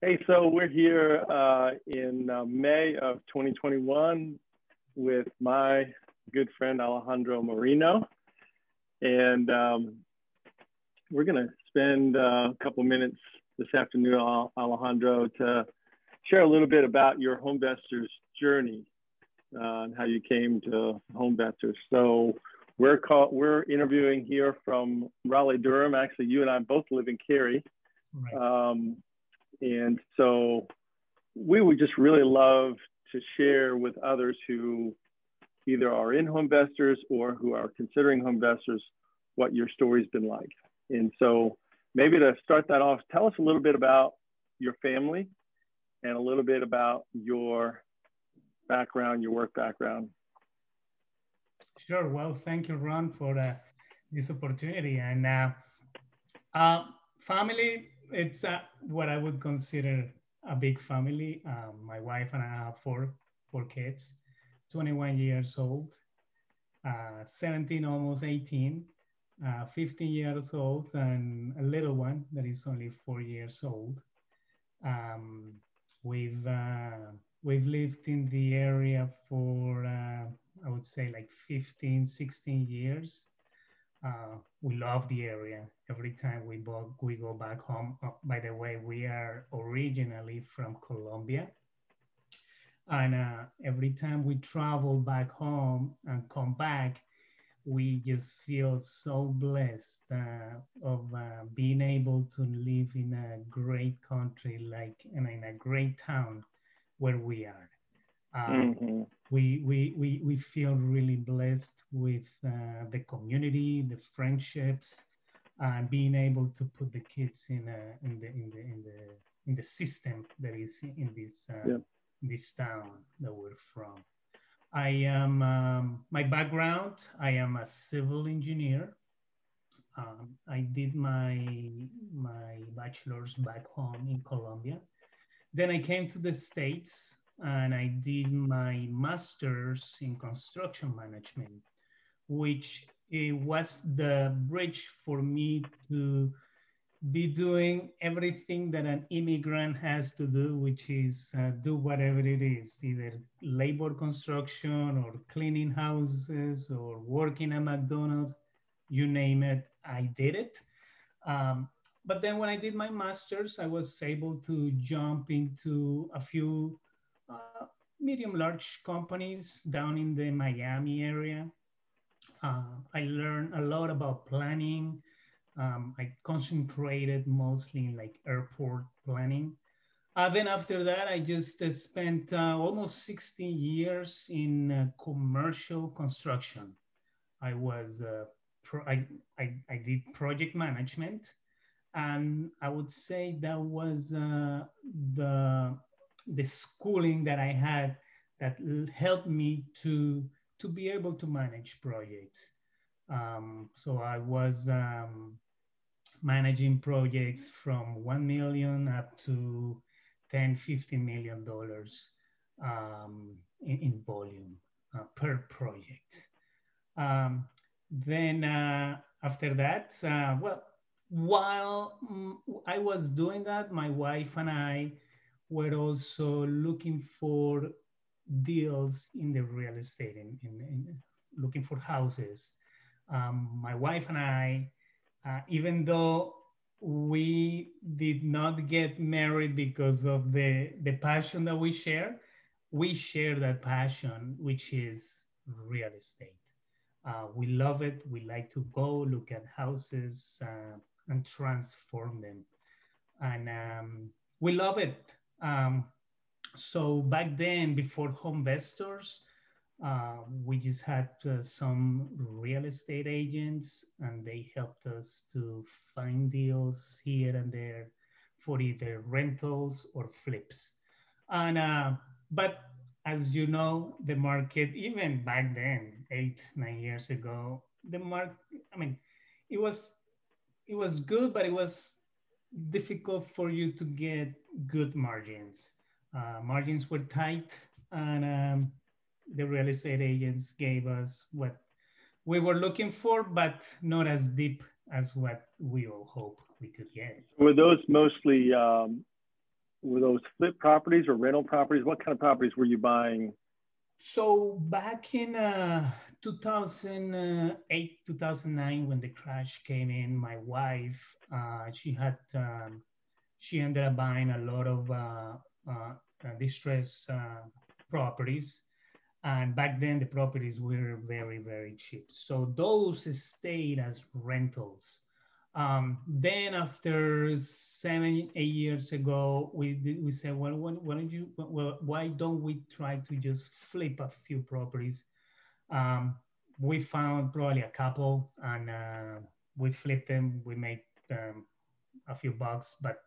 Hey, so we're here in May of 2021 with my good friend Alejandro Moreno, and we're going to spend a couple minutes this afternoon, Alejandro, to share a little bit about your HomeVestors journey and how you came to HomeVestors. So we're interviewing here from Raleigh, Durham. Actually, you and I both live in Cary. Right. And so we would just really love to share with others who either are in HomeVestors or who are considering HomeVestors what your story's been like. And so maybe to start that off, tell us a little bit about your family and a little bit about your background, your work background. Sure. Well, thank you, Ron, for this opportunity. And family, it's what I would consider a big family. My wife and I have four kids, 21 years old, 17, almost 18, 15 years old, and a little one that is only 4 years old. Um, we've we've lived in the area for I would say like 15, 16 years. We love the area. Every time we go back home. By the way, we are originally from Colombia. And every time we travel back home and come back, we just feel so blessed of being able to live in a great country, like and in a great town where we are. We feel really blessed with the community, the friendships, and being able to put the kids in the system that is in this town that we're from. I am my background. I am a civil engineer. I did my bachelor's back home in Colombia. Then I came to the States and I did my master's in construction management, which it was the bridge for me to be doing everything that an immigrant has to do, which is do whatever it is, either labor construction or cleaning houses or working at McDonald's, you name it, I did it. But then when I did my master's, I was able to jump into a few medium large companies down in the Miami area. I learned a lot about planning. I concentrated mostly in like airport planning. Then after that, I just spent almost 16 years in commercial construction. I was I did project management, and I would say that was the the schooling that I had that helped me to be able to manage projects. So I was managing projects from 1 million up to 10, $15 million in volume per project. Then after that, well, while I was doing that, my wife and I were also looking for deals in the real estate, in looking for houses. My wife and I, even though we did not get married because of the passion that we share that passion, which is real estate. We love it. We like to go look at houses and transform them. And we love it. So back then, before HomeVestors, we just had some real estate agents, and they helped us to find deals here and there for either rentals or flips. And but as you know, the market even back then, 8, 9 years ago, the market. I mean, it was it was good, but it was difficult for you to get good margins. Margins were tight, and the real estate agents gave us what we were looking for, but not as deep as what we all hope we could get. Were those mostly were those flip properties or rental properties? What kind of properties were you buying? So back in 2008, 2009, when the crash came in, my wife, she ended up buying a lot of distressed properties. And back then the properties were very, very cheap. So those stayed as rentals. Then after 7, 8 years ago, we said, well, why don't we try to just flip a few properties? We found probably a couple, and we flipped them. We made a few bucks, but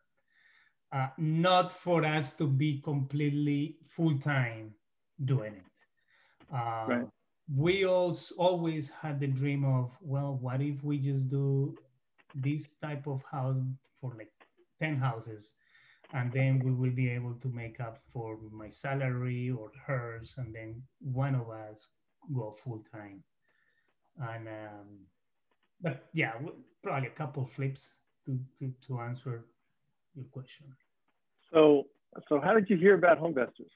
not for us to be completely full-time doing it. Right. We also always had the dream of, well, what if we just do this type of house for like 10 houses, and then we will be able to make up for my salary or hers, and then one of us go full-time. And but yeah, probably a couple flips to answer your question. So how did you hear about HomeVestors?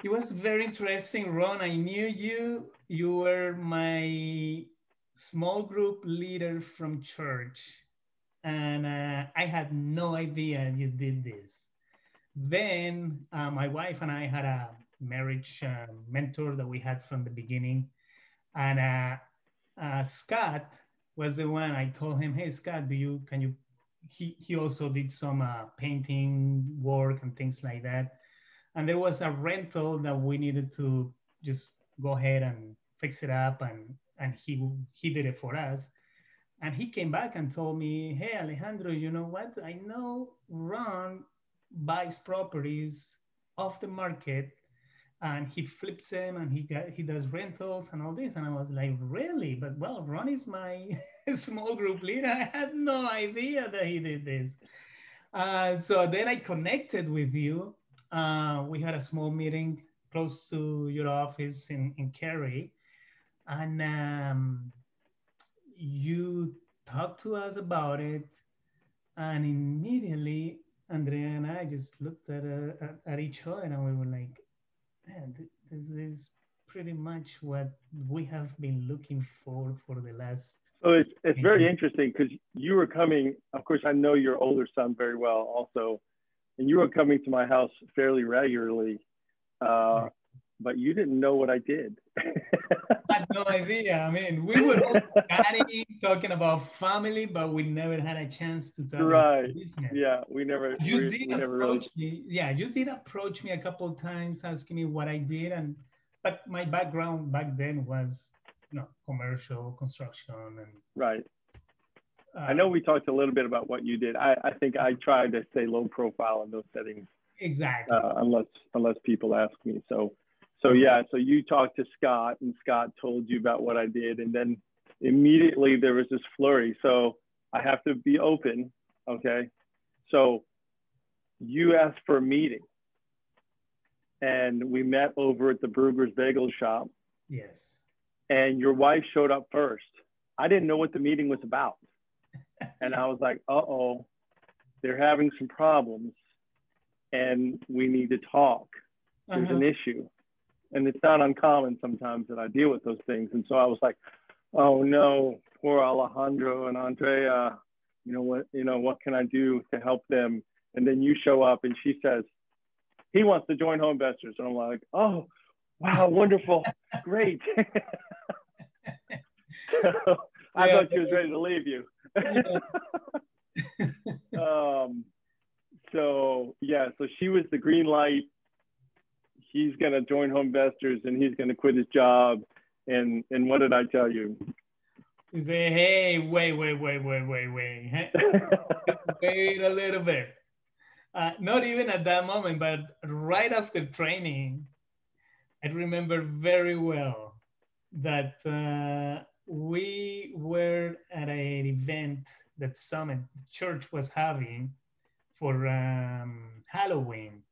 It was very interesting, Ron. I knew you. You were my small group leader from church, and I had no idea you did this. Then my wife and I had a marriage mentor that we had from the beginning, and Scott was the one. I told him, "Hey, Scott, can you?" He also did some painting work and things like that. And there was a rental that we needed to just go ahead and fix it up, and he did it for us. And he came back and told me, hey, Alejandro, you know what? I know Ron buys properties off the market, and he flips them, and he does rentals and all this. And I was like, really? But well, Ron is my small group leader. I had no idea that he did this. So then I connected with you. We had a small meeting close to your office in Cary, and you talked to us about it, and immediately Andrea and I just looked at each other, and we were like, man, this is pretty much what we have been looking for the last. So it's very interesting, because you were coming, of course, I know your older son very well also, and you were coming to my house fairly regularly, but you didn't know what I did. I had no idea. I mean, we were all chatting, talking about family, but we never had a chance to talk about business. Yeah, we never approach me. Yeah, you did approach me a couple of times asking me what I did, but my background back then was, commercial construction and right. I know we talked a little bit about what you did. I think I tried to stay low profile in those settings. Exactly. Unless people ask me. So yeah, so you talked to Scott, and Scott told you about what I did, and then immediately there was this flurry. So I have to be open, okay? So you asked for a meeting, and we met over at the Brugger's Bagel Shop. Yes. And your wife showed up first. I didn't know what the meeting was about. And I was like, uh-oh, they're having some problems, and we need to talk. There's an issue. And it's not uncommon sometimes that I deal with those things. And so I was like, oh no, poor Alejandro and Andrea, what can I do to help them? And then you show up, and she says, he wants to join HomeVestors. And I'm like, oh, wow, wonderful, great. So I thought she was ready to leave you. So she was the green light. He's going to join HomeVestors, and he's going to quit his job. And what did I tell you? You say, hey, wait. Wait a little bit. Not even at that moment, but right after training, I remember very well that we were at an event that Summit Church was having for Halloween.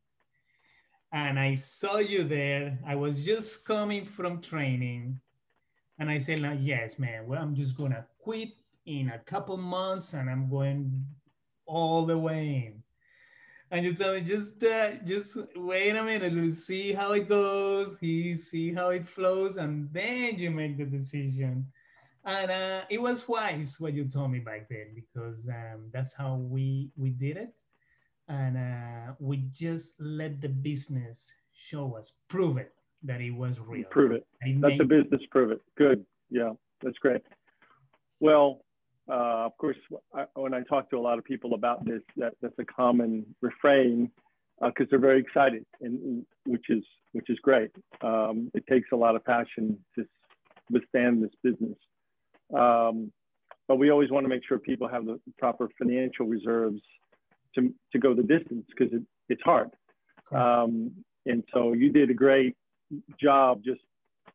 And I saw you there. I was just coming from training. And I said, yes, man, well, I'm just going to quit in a couple months, and I'm going all the way in. And you tell me, just wait a minute, let's see how it goes, see how it flows, and then you make the decision. And it was wise what you told me back then, because that's how we did it. And we just let the business show us, prove it that it was real. Prove it. Let the business prove it. Good. Yeah, that's great. Well, of course, when I talk to a lot of people about this, that's a common refrain, because they're very excited, and which is great. It takes a lot of passion to withstand this business, but we always want to make sure people have the proper financial reserves to go the distance, because it's hard. And so you did a great job, just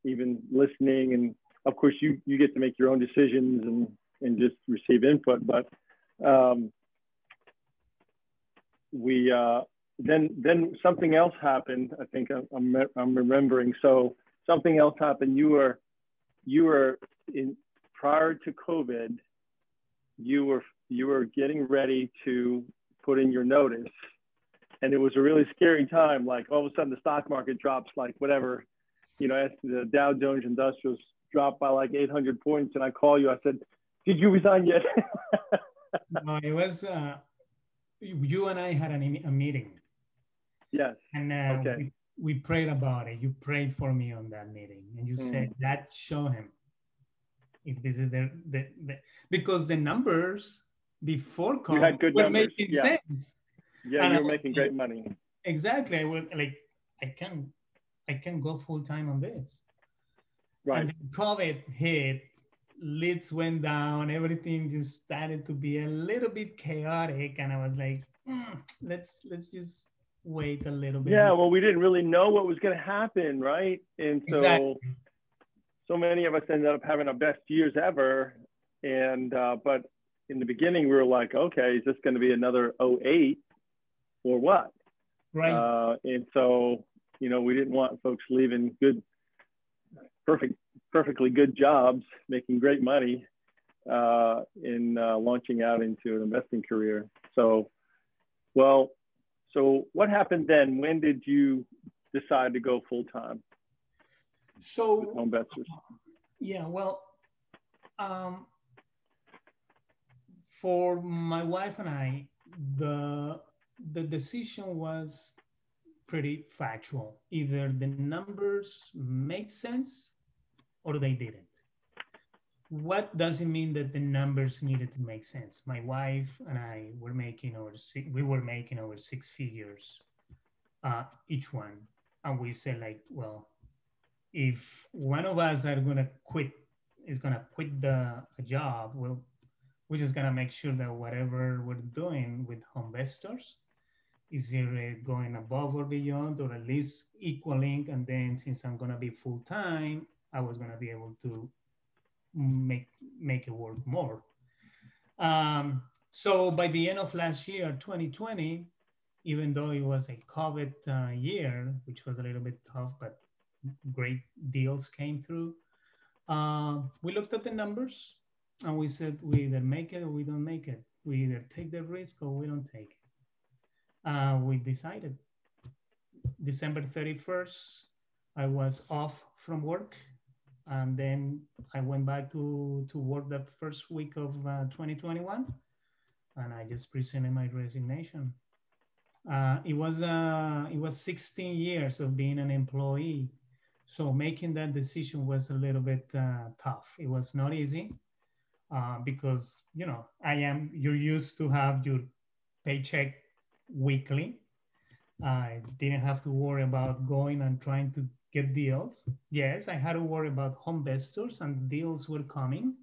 even listening, and of course you get to make your own decisions and just receive input. But then something else happened. I think I'm remembering. So something else happened. You were in, prior to COVID, you were getting ready to put in your notice, and it was a really scary time. Like all of a sudden the stock market drops, like whatever, as the Dow Jones Industrials dropped by like 800 points, and I call you. I said, "Did you resign yet?" No, it was you and I had a meeting. Yes. And okay. we prayed about it. You prayed for me on that meeting, and you said that show him if this is the because the numbers before COVID, you had good were numbers. making Yeah. sense. Yeah, and you were making great money. Exactly. I can go full time on this. Right. And then COVID hit, leads went down, everything just started to be a little bit chaotic, and I was like, let's just wait a little bit. Yeah, well, we didn't really know what was going to happen, right? And so, exactly. So many of us ended up having our best years ever, and but in the beginning we were like, okay, is this going to be another 08 or what? Right. And so, we didn't want folks leaving perfectly good jobs, making great money, in launching out into an investing career. So, so what happened then? When did you decide to go full time? So HomeVestors. Yeah, well, for my wife and I, the decision was pretty factual. Either the numbers make sense or they didn't. What doesn't mean that the numbers needed to make sense. My wife and I were making over 6 figures each one, and we said like, well, if one of us is gonna quit the job, well, we're just gonna make sure that whatever we're doing with HomeVestors is either going above or beyond, or at least equaling. And then since I'm gonna be full time, I was gonna be able to make it work more. So by the end of last year, 2020, even though it was a COVID year, which was a little bit tough, but great deals came through. We looked at the numbers and we said, we either make it or we don't make it. We either take the risk or we don't take it. We decided December 31st, I was off from work. And then I went back to work the first week of 2021. And I just presented my resignation. It was 16 years of being an employee. So making that decision was a little bit tough. It was not easy because, you're used to have your paycheck weekly. I didn't have to worry about going and trying to get deals. Yes, I had to worry about HomeVestors, and deals were coming.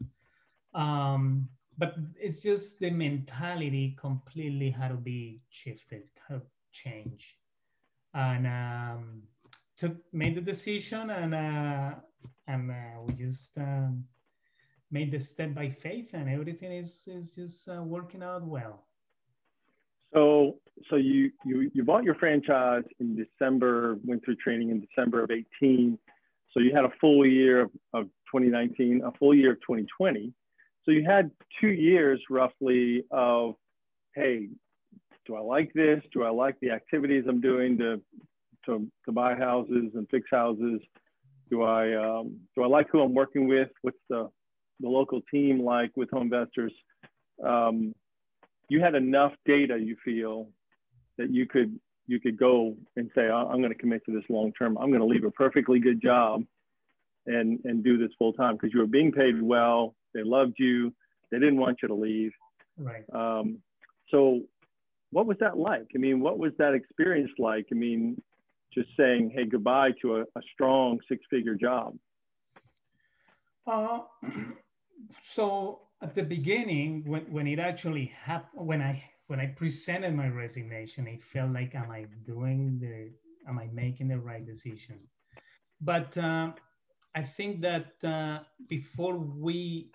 But it's just the mentality completely had to be shifted, had to change. And made the decision, and we just made the step by faith, and everything is just working out well. So you bought your franchise in December, went through training in December of 18. So you had a full year of 2019, a full year of 2020. So you had 2 years roughly of, hey, do I like this? Do I like the activities I'm doing to buy houses and fix houses? Do I like who I'm working with? What's the local team like with HomeVestors? You had enough data, you feel, that you could go and say, I'm going to commit to this long term. I'm going to leave a perfectly good job and do this full time, because you were being paid well. They loved you. They didn't want you to leave. Right. So what was that like? I mean, what was that experience like? I mean, just saying, hey, goodbye to a strong 6-figure job. So at the beginning, when it actually happened, when I presented my resignation, it felt like, am I making the right decision? But I think that before we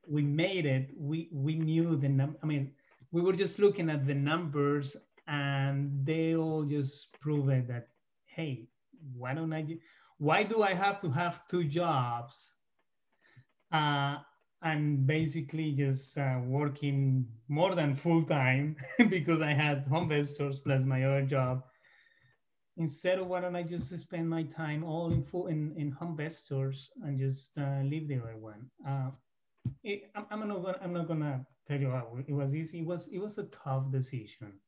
made it, we knew the number. I mean, we were just looking at the numbers, and they all just prove it that, hey, why do I have to have 2 jobs? And basically just working more than full time because I had HomeVestors plus my other job. Instead of, why don't I just spend my time all in HomeVestors and just leave the other one? I'm not gonna tell you how it was easy. It was a tough decision.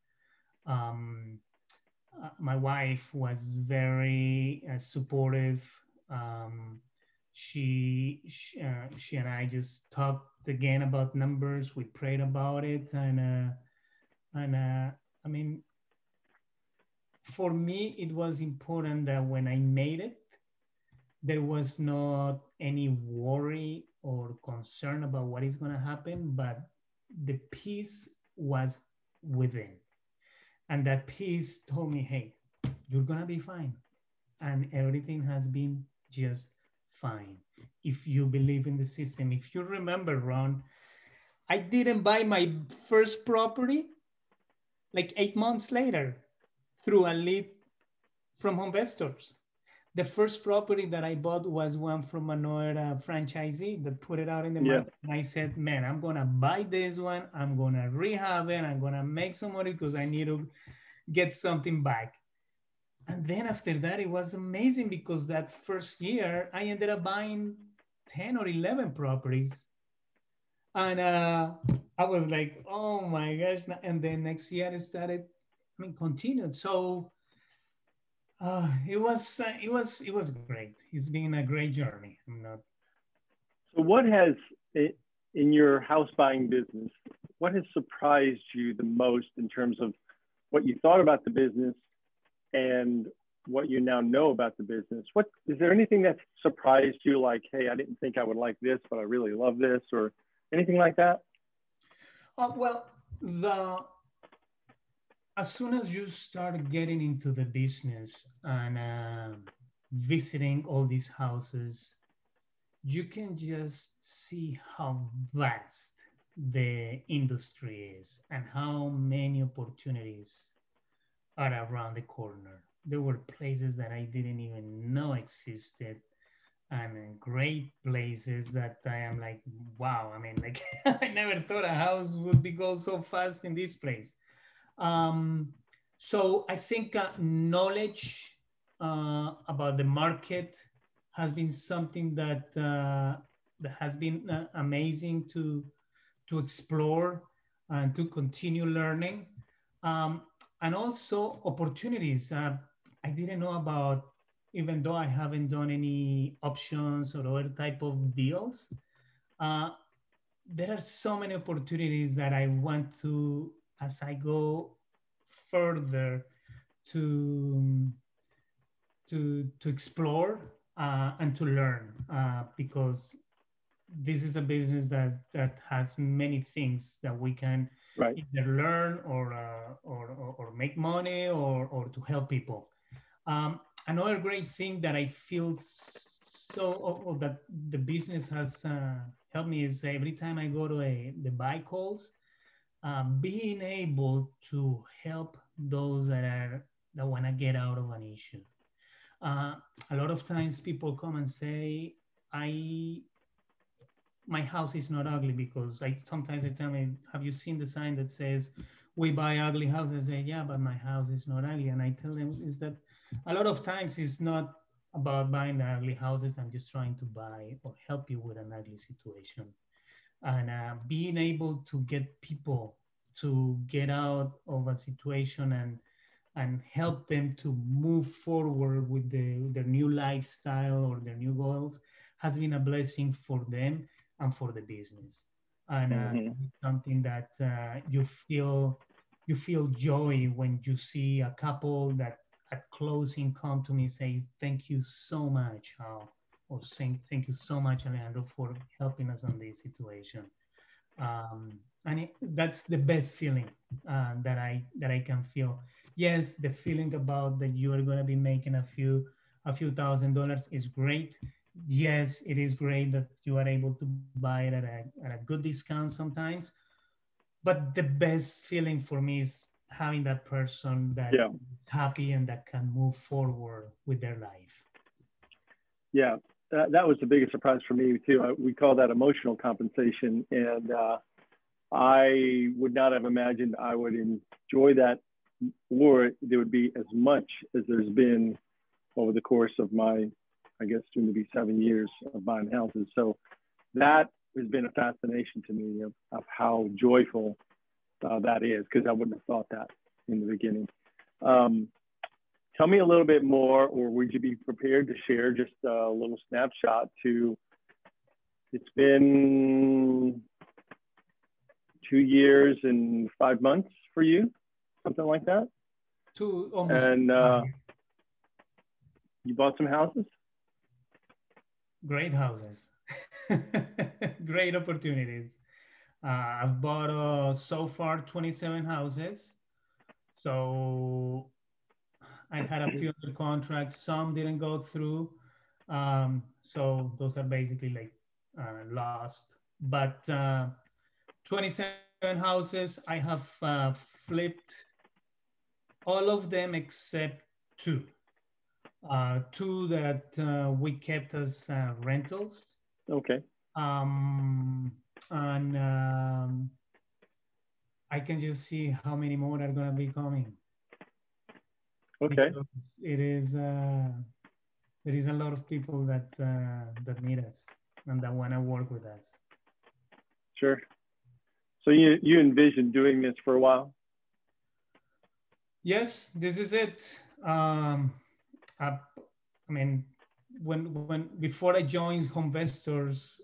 My wife was very supportive. She and I just talked again about numbers. We prayed about it, and I mean, for me, it was important that when I made it, there was not any worry or concern about what is going to happen, but the peace was within. And that peace told me, hey, you're going to be fine. And everything has been just fine. If you believe in the system. If you remember, Ron, I didn't buy my first property like 8 months later through a lead from HomeVestors. The first property that I bought was one from another franchisee that put it out in the market. And I said, man, I'm going to buy this one. I'm going to rehab it. I'm going to make some money because I need to get something back. And then after that, it was amazing because that first year, I ended up buying 10 or 11 properties. And I was like, oh my gosh. And then next year it started, continued. So it was great. It's been a great journey. So what has, in your house buying business, what has surprised you the most in terms of what you thought about the business and what you now know about the business? Is there anything that surprised you, like, hey, I didn't think I would like this, but I really love this, or anything like that? Well, as soon as you start getting into the business and visiting all these houses, you can just see how vast the industry is and how many opportunities are around the corner. There were places that I didn't even know existed, and great places that I am like, wow, I never thought a house would go so fast in this place. So I think knowledge about the market has been something that has been amazing to explore and to continue learning. And also opportunities. I didn't know about, even though I haven't done any options or other type of deals. There are so many opportunities that I want to, as I go further, to explore and to learn, because this is a business that has many things that we can either learn or make money or to help people. Another great thing that I feel that the business has helped me is every time I go to the buy calls, being able to help those that want to get out of an issue. A lot of times people come and say, my house is not ugly, because sometimes they tell me, have you seen the sign that says, we buy ugly houses. They say, yeah, but my house is not ugly. And I tell them is that a lot of times it's not about buying the ugly houses. I'm just trying to buy or help you with an ugly situation. And being able to get people to get out of a situation and help them to move forward with their new lifestyle or their new goals has been a blessing for them and for the business. And something that you feel joy when you see a couple that at closing come to me and says, thank you so much, Al, or saying thank you so much, Alehendro, for helping us on this situation. And that's the best feeling that I can feel. Yes, the feeling about that you are going to be making a few $1,000s is great. Yes, it is great that you are able to buy it at a good discount sometimes. But the best feeling for me is having that person that is happy and that can move forward with their life. Yeah, that was the biggest surprise for me too. We call that emotional compensation, and I would not have imagined I would enjoy that, or there would be as much as there's been over the course of my, I guess, soon to be 7 years of buying houses. So that has been a fascination to me of how joyful that is, because I wouldn't have thought that in the beginning. Tell me a little bit more, or would you be prepared to share just a little snapshot to, it's been 2 years and 5 months for you, something like that? Almost. And you bought some houses? Great houses. Great opportunities. I've bought so far 27 houses. So I had a few other contracts. Some didn't go through. So those are basically like lost. But 27 houses, I have flipped all of them except two. Two that we kept as rentals. Okay. And I can just see how many more are going to be coming. Okay. Because it is there is a lot of people that that need us and that want to work with us. Sure. So you envision doing this for a while? Yes, this is it. I mean, when before I joined HomeVestors,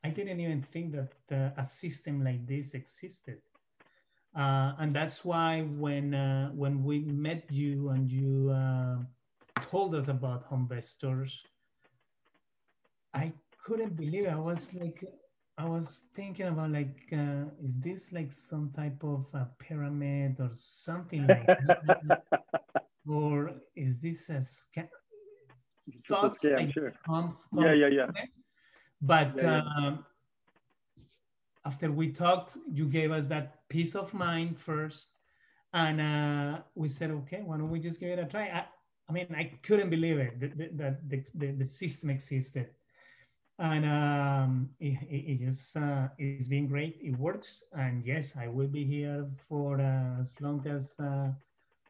I didn't even think that a system like this existed. And that's why when we met you and you told us about HomeVestors, I couldn't believe it. I was thinking about like, is this like some type of pyramid or something like that? Or is this a scam? Thoughts scam, like sure. come Yeah. But after we talked, you gave us that peace of mind first. And we said, okay, why don't we just give it a try? I mean, I couldn't believe it that the system existed. And it just it's been great. It works. And yes, I will be here for as long as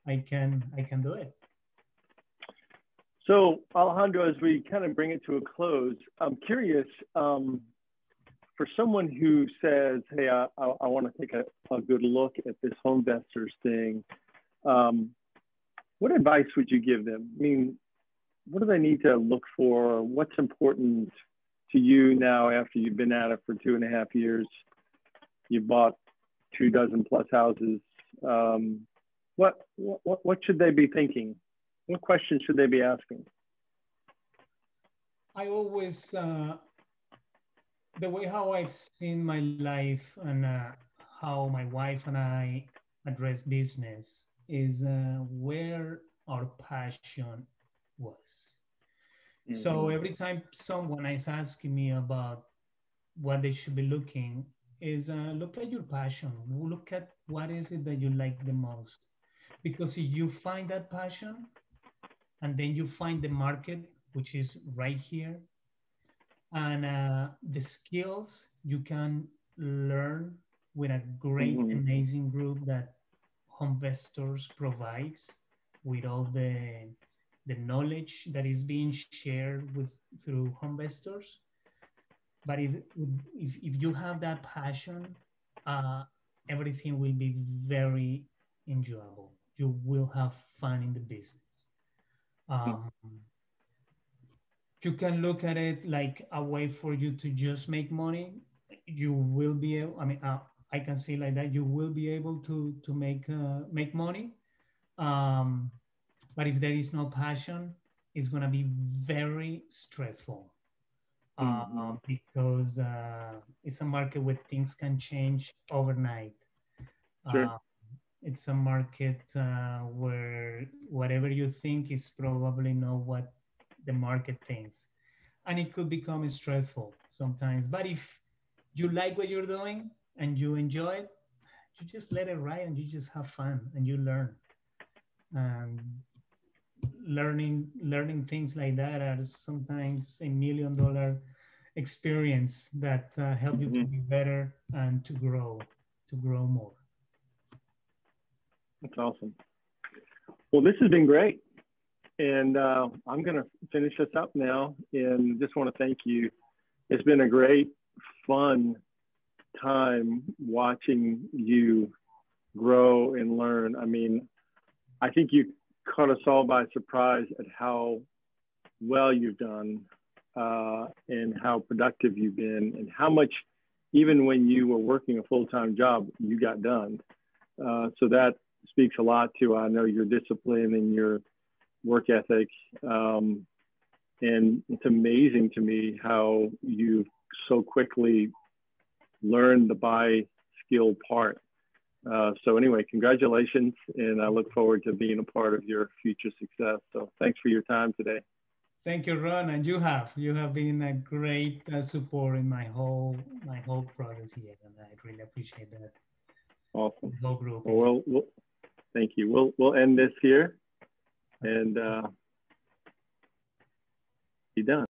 I can do it. So Alehendro, as we kind of bring it to a close, I'm curious, for someone who says, hey, I want to take a good look at this HomeVestors thing, what advice would you give them? I mean, what do they need to look for? What's important to you now after you've been at it for 2.5 years? You bought 24 plus houses. What should they be thinking? What questions should they be asking? I always, the way how I've seen my life and how my wife and I address business is where our passion was. Mm-hmm. So every time someone is asking me about what they should be looking is look at your passion. Look at what is it that you like the most. Because if you find that passion and then you find the market, which is right here, and the skills you can learn with a great, amazing group that HomeVestors provides, with all the knowledge that is being shared through HomeVestors. But if you have that passion, everything will be very enjoyable. You will have fun in the business. You can look at it like a way for you to just make money. You will be able, I mean, I can see like that. You will be able to make money. But if there is no passion, it's going to be very stressful. Because it's a market where things can change overnight. Sure. It's a market where whatever you think is probably not what the market thinks. And it could become stressful sometimes. But if you like what you're doing and you enjoy it, you just let it ride and you just have fun and you learn. And learning things like that are sometimes $1 million experience that help you to be better and to grow more. That's awesome. Well, this has been great. And I'm going to finish this up now and just want to thank you. It's been a great, fun time watching you grow and learn. I mean, I think you caught us all by surprise at how well you've done and how productive you've been and how much, even when you were working a full-time job, you got done. So that speaks a lot to, I know, your discipline and your work ethic. And it's amazing to me how you so quickly learned the buy skill part. So anyway, congratulations. And I look forward to being a part of your future success. So thanks for your time today. Thank you, Ron. And you have been a great support in my whole process here. And I really appreciate that. Awesome. The whole group. Well, thank you. We'll end this here and be done.